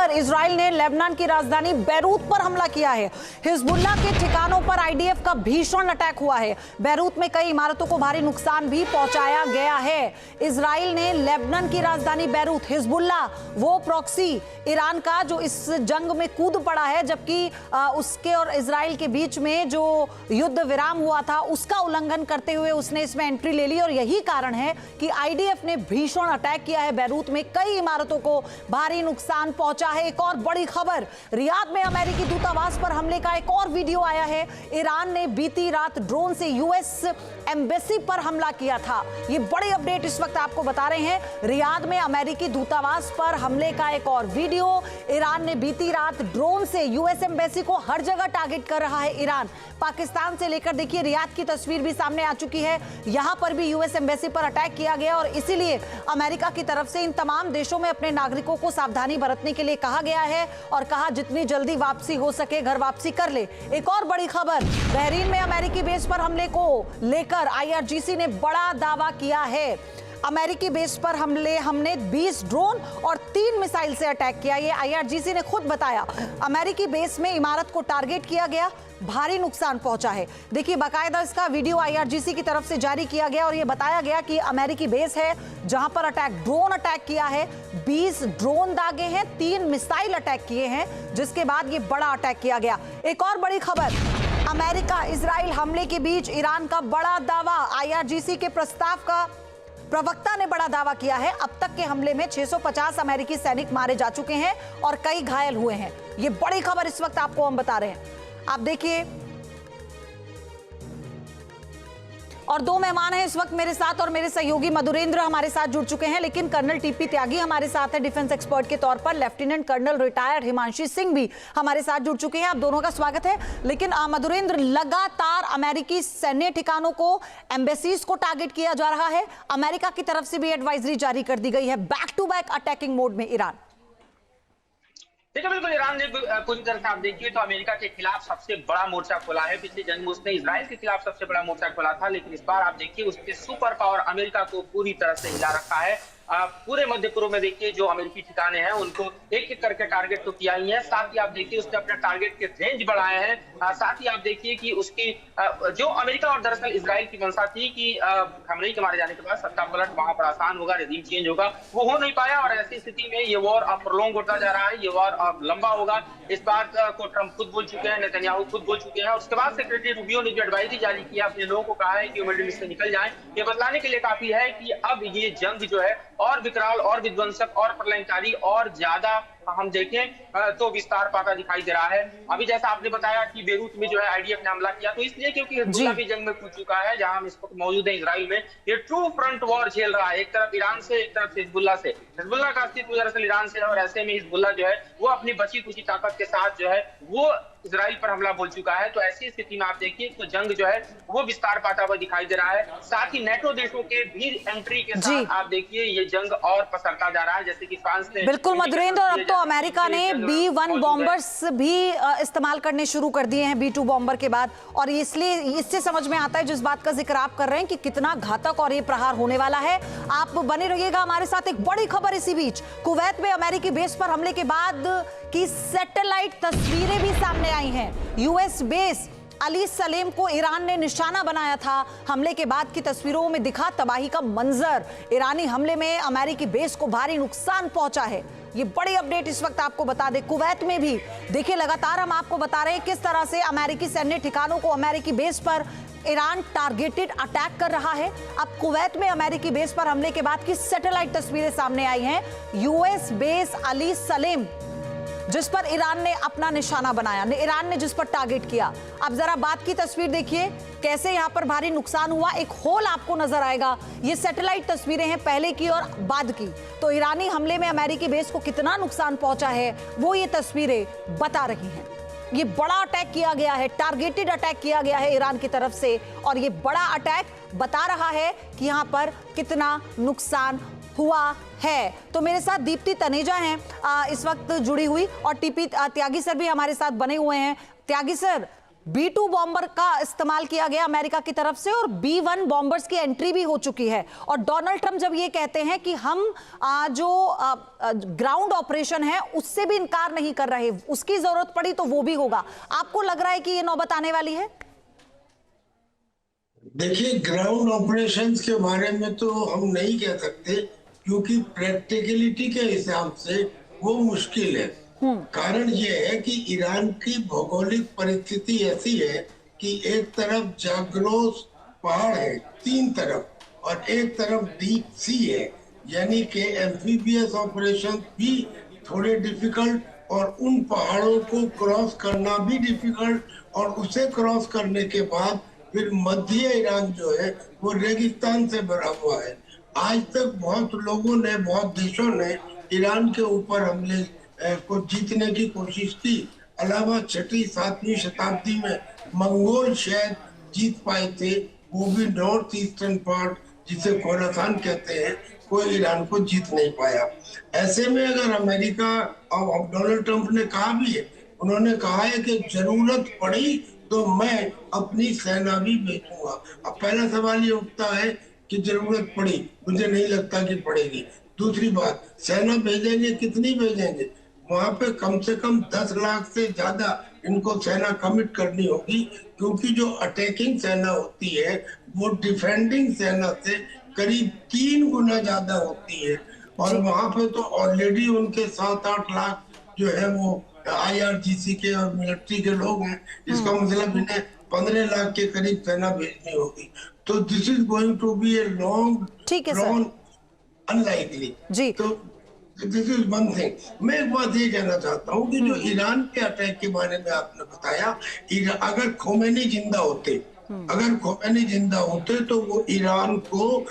खबर, इजराइल ने लेबनान की राजधानी बैरूत पर हमला किया है। हिजबुल्लाह के ठिकानों पर आईडीएफ का भीषण अटैक हुआ है। बैरूत में कई इमारतों को भारी नुकसान भी पहुंचाया गया है। इजराइल ने लेबनान की राजधानी बैरूत, हिजबुल्लाह वो प्रॉक्सी ईरान का जो इस जंग में कूद पड़ा है, जबकि उसके और इजराइल के बीच में जो युद्ध विराम हुआ था उसका उल्लंघन करते हुए उसने इसमें एंट्री ले ली और यही कारण है कि आईडीएफ ने भीषण अटैक किया है। बैरूत में कई इमारतों को भारी नुकसान पहुंचा है। एक और बड़ी खबर, रियाद में अमेरिकी दूतावास पर हमले का एक और वीडियो आया है। ईरान ने बीती रात ड्रोन से यूएस एम्बेसी पर हमला किया था। ये बड़ी अपडेट इस वक्त आपको बता रहे हैं। रियाद में अमेरिकी दूतावास पर हमले का एक और वीडियो। ईरान ने बीती रात ड्रोन से यूएस एम्बेसी को हर जगह टारगेट कर रहा है ईरान। पाकिस्तान से लेकर देखिए रियाद की तस्वीर भी सामने आ चुकी है। यहां पर भी यूएस एम्बेसी पर अटैक किया गया और इसीलिए अमेरिका की तरफ से इन तमाम देशों में अपने नागरिकों को सावधानी बरतने के लिए कहा गया है और कहा जितनी जल्दी वापसी हो सके घर वापसी कर ले। एक और बड़ी खबर, बहरीन में अमेरिकी बेस पर हमले को लेकर आईआरजीसी ने बड़ा दावा किया है। अमेरिकी बेस पर हमने 20 ड्रोन और 3 मिसाइल से अटैक किया। ये आईआरजीसी ने खुद बताया। अमेरिकी बेस में इमारत को टारगेट किया गया, भारी नुकसान पहुंचा है। देखिए बाकायदा इसका वीडियो आईआरजीसी की तरफ से जारी किया गया और यह बताया गया कि अमेरिकी बेस है जहां पर ड्रोन अटैक किया है। 20 ड्रोन दागे हैं, 3 मिसाइल अटैक किए हैं, जिसके बाद ये बड़ा अटैक किया गया। एक और बड़ी खबर, अमेरिका इजराइल हमले के बीच ईरान का बड़ा दावा। आईआरजीसी के प्रस्ताव का प्रवक्ता ने बड़ा दावा किया है। अब तक के हमले में 650 अमेरिकी सैनिक मारे जा चुके हैं और कई घायल हुए हैं। ये बड़ी खबर इस वक्त आपको हम बता रहे हैं। आप देखिए, और 2 मेहमान हैं इस वक्त मेरे साथ और मेरे सहयोगी मधुरेंद्र हमारे साथ जुड़ चुके हैं, लेकिन कर्नल टीपी त्यागी हमारे साथ है डिफेंस एक्सपर्ट के तौर पर। Lieutenant colonel retired Himanshi Singh भी हमारे साथ जुड़ चुके हैं। आप दोनों का स्वागत है। लेकिन मधुरेंद्र, लगातार अमेरिकी सैन्य ठिकानों को, एम्बेसीज को टारगेट किया जा रहा है। अमेरिका की तरफ से भी एडवाइजरी जारी कर दी गई है, back to back attacking mode में ईरान। देखिए बिल्कुल, ईरान ने पूरी तरह से आप देखिए तो अमेरिका के खिलाफ सबसे बड़ा मोर्चा खोला है। पिछली जंग में उसने इजराइल के खिलाफ सबसे बड़ा मोर्चा खोला था, लेकिन इस बार आप देखिए उसके सुपर पावर अमेरिका को पूरी तरह से हिला रखा है। पूरे मध्य पूर्व में देखिए जो अमेरिकी ठिकाने हैं उनको एक एक करके टारगेट तो किया ही है, साथ ही आप देखिए उसने अपने टारगेट के रेंज बढ़ाए हैं। साथ ही आप देखिए कि उसकी जो अमेरिका और दरअसल इजराइल की मंशा थी कि खमेनी के मारे जाने के बाद सत्ता पलट वहां पर आसान होगा, रेजिम चेंज होगा, वो हो नहीं पाया और ऐसी स्थिति में ये वॉर अब प्रोलॉन्ग होता जा रहा है, ये वॉर अब लंबा होगा। इस बात को ट्रंप खुद बोल चुके हैं, नेतन्याहू खुद बोल चुके हैं। उसके बाद सेक्रेटरी रूबियो ने जो एडवाइजरी जारी किया, अपने लोगों को कहा है कि मिडिल ईस्ट से निकल जाएं। ये बतलाने के लिए काफी है कि अब ये जंग जो है और विकराल और विध्वंसक और प्रलयकारी और ज्यादा हम देखें तो विस्तार पाता दिखाई दे रहा है। अभी जैसा आपने बताया कि बेरूत में जो है आईडीएफ ने हमला किया, तो इसलिए क्योंकि हिजबुल्लाह भी जंग में कूद चुका है, जहां हम इस वक्त मौजूद है इजराइल में। ये ट्रू फ्रंट वॉर झेल रहा है, एक तरफ ईरान से, एक तरफ हिजबुल्लाह से। हिजबुल्लाह का अस्तित्व दरअसल ईरान से है और ऐसे में हिजबुल्लाह जो है वो अपनी बची कुची ताकत के साथ जो है वो इजराइल पर हमला बोल चुका है। तो ऐसी स्थिति में आप देखिए तो जंग जो है वो विस्तार पाता हुआ दिखाई दे रहा है। साथ ही नेटो देशों के भी एंट्री के साथ आप देखिए ये जंग और पसरता जा रहा है, जैसे कि फ्रांस ने। बिल्कुल मधुरेंद्र, और अब तो अमेरिका ने B-1 बॉम्बर्स भी इस्तेमाल करने शुरू कर दिए हैं B-2 बॉम्बर के बाद, और इसलिए इससे समझ में आता है जिस बात का जिक्र आप कर रहे हैं कि कितना घातक और ये प्रहार होने वाला है। आप बने रहिएगा हमारे साथ। एक बड़ी खबर इसी बीच, कुवैत में अमेरिकी बेस पर हमले के बाद की सैटेलाइट तस्वीरें भी सामने आई हैं। यूएस बेस अली सलेम को ईरान ने निशाना बनाया था। हमले के बाद की तस्वीरों में दिखा तबाही का मंजर। ईरानी हमले में अमेरिकी बेस को भारी नुकसान पहुंचा है। ये बड़ी अपडेट इस वक्त आपको बता दें। कुवैत में भी देखिए लगातार हम आपको बता रहे हैं किस तरह से अमेरिकी सैन्य ठिकानों को, अमेरिकी बेस पर ईरान टारगेटेड अटैक कर रहा है। अब कुवैत में अमेरिकी बेस पर हमले के बाद की सैटेलाइट तस्वीरें सामने आई हैं। यूएस बेस अली सलेम जिस पर ईरान ने अपना निशाना बनाया, ईरान ने जिस पर टारगेट किया। अब जरा बात की तस्वीर देखिए कैसे यहां पर भारी नुकसान हुआ। एक होल आपको नजर आएगा। ये सैटेलाइट तस्वीरें हैं पहले की और बाद की। तो ईरानी हमले में अमेरिकी बेस को कितना नुकसान पहुंचा है वो ये तस्वीरें बता रही हैं। ये बड़ा अटैक किया गया है, टारगेटेड अटैक किया गया है ईरान की तरफ से, और ये बड़ा अटैक बता रहा है कि यहां पर कितना नुकसान हुआ है। तो मेरे साथ दीप्ति तनेजा हैं इस वक्त जुड़ी हुई, और टीपी त्यागी सर भी हमारे साथ बने हुए हैं। त्यागी सर, B-2 बॉम्बर का इस्तेमाल किया गया अमेरिका की तरफ से और B-1 बॉम्बर्स की एंट्री भी हो चुकी है। और डोनाल्ड ट्रंप जब ये कहते हैं कि हम जो ग्राउंड ऑपरेशन है उससे भी इनकार नहीं कर रहे, उसकी जरूरत पड़ी तो वो भी होगा। आपको लग रहा है कि ये नौबत आने वाली है? देखिए, ग्राउंड ऑपरेशंस के बारे में तो हम नहीं कह सकते, क्योंकि प्रैक्टिकलिटी के हिसाब से वो मुश्किल है। कारण ये है कि ईरान की भौगोलिक परिस्थिति ऐसी है कि एक तरफ जाग्रोस पहाड़ है 3 तरफ, और एक तरफ डीप सी है, यानी कि एम्फीबियस ऑपरेशन भी थोड़े डिफिकल्ट, और उन पहाड़ों को क्रॉस करना भी डिफिकल्ट, और उसे क्रॉस करने के बाद फिर मध्य ईरान जो है वो रेगिस्तान से भरा हुआ है। आज तक बहुत लोगों ने, बहुत देशों ने ईरान के ऊपर हमले को जीतने की कोशिश की। अलावा 6वीं 7वीं शताब्दी में मंगोल शायद जीत पाए थे, वो भी नॉर्थ ईस्टर्न पार्ट जिसे खोरासान कहते हैं, कोई ईरान को जीत नहीं पाया। ऐसे में अगर अमेरिका, और डोनाल्ड ट्रंप ने कहा भी है, उन्होंने कहा है कि जरूरत पड़ी तो मैं अपनी सेना भी भेजूंगा। अब पहला सवाल ये उठता है कि जरूरत पड़ी, मुझे नहीं लगता कि पड़ेगी। दूसरी बात, सेना भेजेंगे, कितनी भेजेंगे? वहां पे कम से कम 10 लाख से ज्यादा इनको सेना कमिट करनी होगी, क्योंकि जो अटैकिंग सेना होती है वो डिफेंडिंग सेना से करीब 3 गुना ज्यादा होती है। और वहां पे तो ऑलरेडी उनके 7-8 लाख जो है वो IRGC के और मिलिट्री के लोग हैं। इसका मतलब इन्हें 15 लाख के करीब सेना भेजनी होगी। तो this is going to be a long drawn, unlikely. तो दिस इज वन थिंग। मैं एक बात ये कहना चाहता हूँ कि जो ईरान के अटैक के बारे में आपने बताया, अगर खोमेनी जिंदा होते, तो वो ईरान को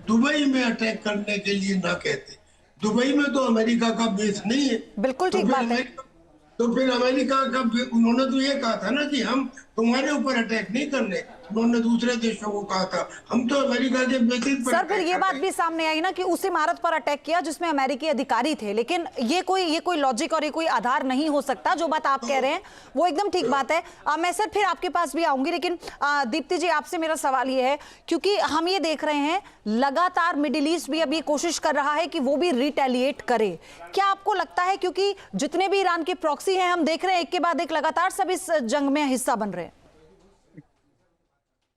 दुबई में अटैक करने के लिए ना कहते। दुबई में तो अमेरिका का बेस नहीं है। बिल्कुल ठीक बात है। तो फिर अमेरिका का, उन्होंने तो ये कहा था ना कि हम तुम्हारे ऊपर अटैक नहीं करने, उन्होंने दूसरे देशों को कहा था, हम तो अमेरिका के बेसिस पर। सर, फिर ये बात भी सामने आई ना कि उस इमारत पर अटैक किया जिसमें अमेरिकी अधिकारी थे, लेकिन ये कोई लॉजिक और ये कोई आधार नहीं हो सकता। जो बात आप कह रहे हैं वो एकदम ठीक बात है। मैं सर फिर आपके पास भी आऊंगी, लेकिन दीप्ति जी, आपसे मेरा सवाल ये है, क्योंकि हम ये देख रहे हैं लगातार मिडिल ईस्ट भी अब ये कोशिश कर रहा है कि वो भी रिटेलिएट करे। क्या आपको लगता है, क्योंकि जितने भी ईरान के प्रॉक्सी हैं हम देख रहे हैं एक के बाद एक लगातार सब इस जंग में हिस्सा बन रहे हैं?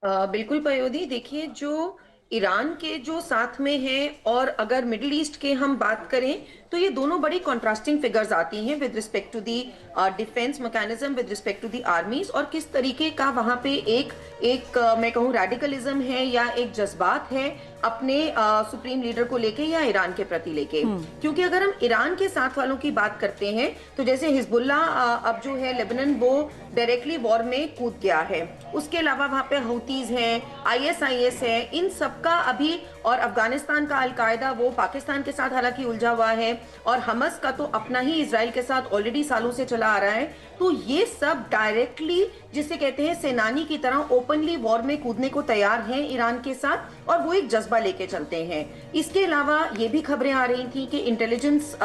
बिल्कुल पयोधी, देखिए जो ईरान के जो साथ में है और अगर मिडिल ईस्ट के हम बात करें तो ये दोनों बड़ी कॉन्ट्रास्टिंग फिगर्स आती हैं with respect to the defence mechanism, with respect to the armies, और किस तरीके का वहां पे एक मैं कहूँ रेडिकलिज्म है या एक जज्बात है अपने सुप्रीम लीडर को लेके या ईरान के प्रति लेके। क्योंकि अगर हम ईरान के साथ वालों की बात करते हैं तो जैसे हिजबुल्ला अब जो है लेबनान, वो डायरेक्टली वॉर में कूद गया है। उसके अलावा वहां पे हूतीज हैं, ISIS है, इन सबका अभी, और अफगानिस्तान का अलकायदा वो पाकिस्तान के साथ हालांकि उलझा हुआ है, और हमस का तो अपना ही इजराइल के साथ ऑलरेडी सालों से चला आ रहा है। तो ये सब डायरेक्टली जिसे कहते हैं सेनानी की तरह ओपनली वॉर में कूदने को तैयार हैं ईरान के साथ, और वो एक जज्बा लेके चलते हैं। इसके अलावा ये भी खबरें आ रही थी कि इंटेलिजेंस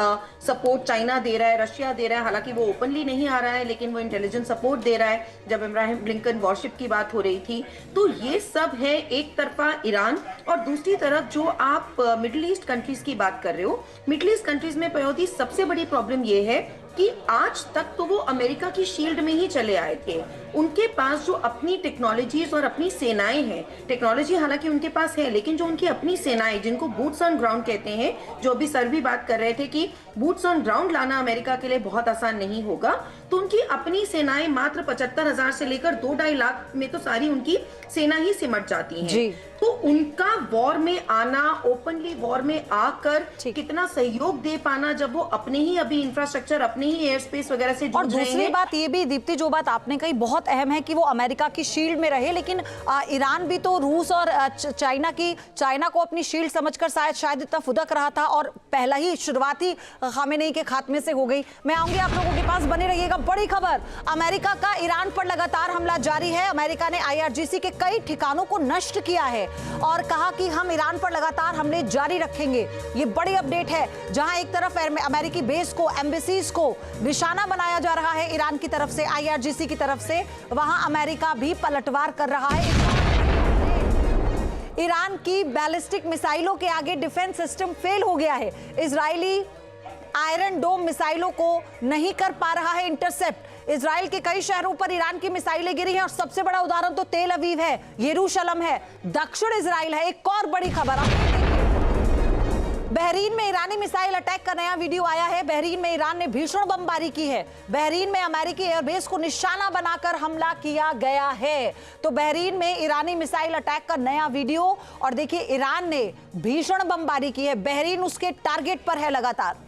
सपोर्ट चाइना दे रहा है, रशिया दे रहा है, हालांकि वो ओपनली नहीं आ रहा है लेकिन वो इंटेलिजेंस सपोर्ट दे रहा है, जब इब्राहिम ब्लिंकन वॉरशिप की बात हो रही थी। तो ये सब है एक तरफा ईरान, और दूसरी तरफ जो आप मिडिल ईस्ट कंट्रीज की बात कर रहे हो, मिडिल ईस्ट कंट्रीज में पयोधी सबसे बड़ी प्रॉब्लम ये है कि आज तक तो वो अमेरिका की शील्ड में ही चले आए थे। उनके पास जो अपनी टेक्नोलॉजीज और अपनी सेनाएं हैं, टेक्नोलॉजी हालांकि उनके पास है, लेकिन जो उनकी अपनी सेनाएं, जिनको बूट्स ऑन ग्राउंड कहते हैं, जो अभी सर भी बात कर रहे थे कि बूट्स ऑन ग्राउंड लाना अमेरिका के लिए बहुत आसान नहीं होगा, तो उनकी अपनी सेनाएं मात्र 75,000 से लेकर 2-2.5 लाख में तो सारी उनकी सेना ही सिमट जाती है। तो उनका वॉर में आना, ओपनली वॉर में आकर कितना सहयोग दे पाना, जब वो अपने ही अभी इंफ्रास्ट्रक्चर, अपने ही एयर स्पेस वगैरह से और दूसरी बात ये भी दीप्ति, जो बात आपने कही बहुत अहम है कि वो अमेरिका की शील्ड में रहे, लेकिन ईरान भी तो रूस और चाइना को अपनी शील्ड समझकर शायद इतना फुदक रहा था, और पहला ही शुरुआती खामेनेई के खात्मे से हो गई। मैं आऊंगी आप लोगों के पास, बने रहिएगा। बड़ी खबर, अमेरिका का ईरान पर लगातार हमला जारी है। अमेरिका ने IRGC के कई ठिकानों को नष्ट किया है और कहा कि हम ईरान पर लगातार हमले जारी रखेंगे। ये बड़ी अपडेट है, जहां एक तरफ अमेरिकी बेस को, एम्बेसीज को को निशाना बनाया जा रहा है ईरान की तरफ से, IRGC की तरफ से। वहां अमेरिका भी पलटवार कर रहा है। ईरान की बैलिस्टिक मिसाइलों के आगे डिफेंस सिस्टम फेल हो गया है। इजरायली आयरन डोम मिसाइलों को नहीं कर पा रहा है इंटरसेप्ट। इजराइल के कई शहरों पर ईरान की मिसाइलें गिरी हैं और सबसे बड़ा उदाहरण तो तेल अवीव है, यरूशलेम है, दक्षिण इजराइल है। एक और बड़ी खबर, बहरीन में ईरानी मिसाइल अटैक का नया वीडियो आया है। बहरीन में ईरान ने भीषण बमबारी की है। बहरीन में अमेरिकी एयरबेस को निशाना बनाकर हमला किया गया है। तो बहरीन में ईरानी मिसाइल अटैक का नया वीडियो, और देखिए ईरान ने भीषण बमबारी की है। बहरीन उसके टारगेट पर है लगातार।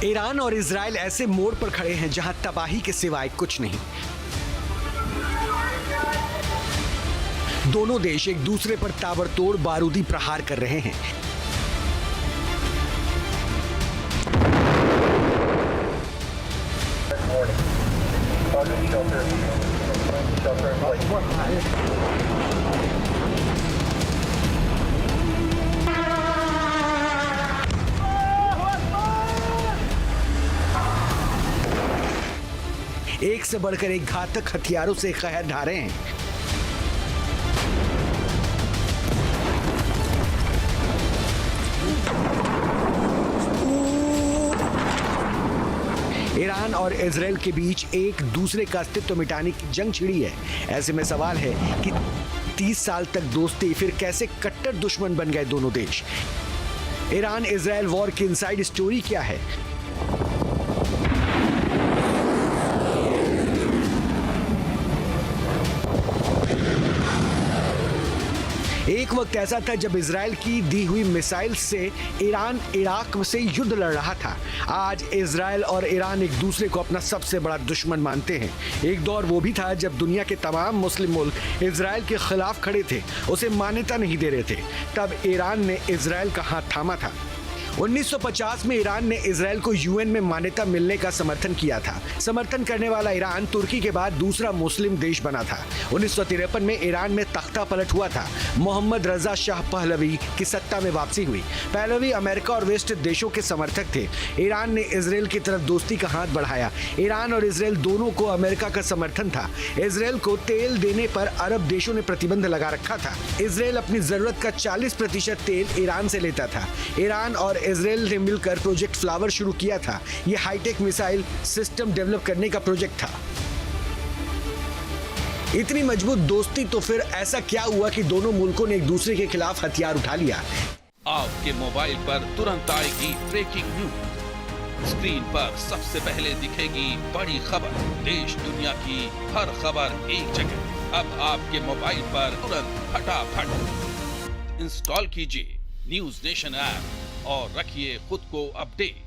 ईरान और इजराइल ऐसे मोड़ पर खड़े हैं जहां तबाही के सिवाय कुछ नहीं। दोनों देश एक दूसरे पर ताबड़तोड़ बारूदी प्रहार कर रहे हैं। एक से बढ़कर एक घातक हथियारों से कहर ढा रहे हैं। ईरान और इजराइल के बीच एक दूसरे का अस्तित्व मिटाने की जंग छिड़ी है। ऐसे में सवाल है कि 30 साल तक दोस्ती फिर कैसे कट्टर दुश्मन बन गए दोनों देश। ईरान इजराइल वॉर की इनसाइड स्टोरी क्या है? एक वक्त ऐसा था जब इजराइल की दी हुई मिसाइल से ईरान इराक से युद्ध लड़ रहा था। आज इजराइल और ईरान एक दूसरे को अपना सबसे बड़ा दुश्मन मानते हैं। एक दौर वो भी था जब दुनिया के तमाम मुस्लिम मुल्क इजराइल के खिलाफ खड़े थे, उसे मान्यता नहीं दे रहे थे। तब ईरान ने इजराइल का हाथ थामा था। 1950 में ईरान ने इजराइल को यूएन में मान्यता मिलने का समर्थन किया था। समर्थन करने वाला ईरान तुर्की के बाद दूसरा मुस्लिम देश बना था। 1953 में ईरान में तख्ता पलट हुआ था। मोहम्मद रजा शाह पहलवी की सत्ता में वापसी हुई। पहलवी अमेरिका और वेस्ट देशों के समर्थक थे। ईरान ने इजराइल की तरफ दोस्ती का हाथ बढ़ाया। ईरान और इजराइल दोनों को अमेरिका का समर्थन था। इजराइल को तेल देने पर अरब देशों ने प्रतिबंध लगा रखा था। इजराइल अपनी जरूरत का 40% तेल ईरान से लेता था। ईरान और इजराइल ने मिलकर प्रोजेक्ट फ्लावर शुरू किया था। यह हाईटेक मिसाइल सिस्टम डेवलप करने का प्रोजेक्ट था। इतनी मजबूत दोस्ती, तो फिर ऐसा क्या हुआ कि दोनों मुल्कों ने एक दूसरे के खिलाफ हथियार उठा लिया? आपके मोबाइल पर तुरंत आएगी ब्रेकिंग न्यूज। स्क्रीन पर सबसे पहले दिखेगी बड़ी खबर। देश दुनिया की हर खबर एक जगह। अब आपके मोबाइल पर तुरंत फटाफट इंस्टॉल कीजिए न्यूज नेशन ऐप और रखिए खुद को अपडेट।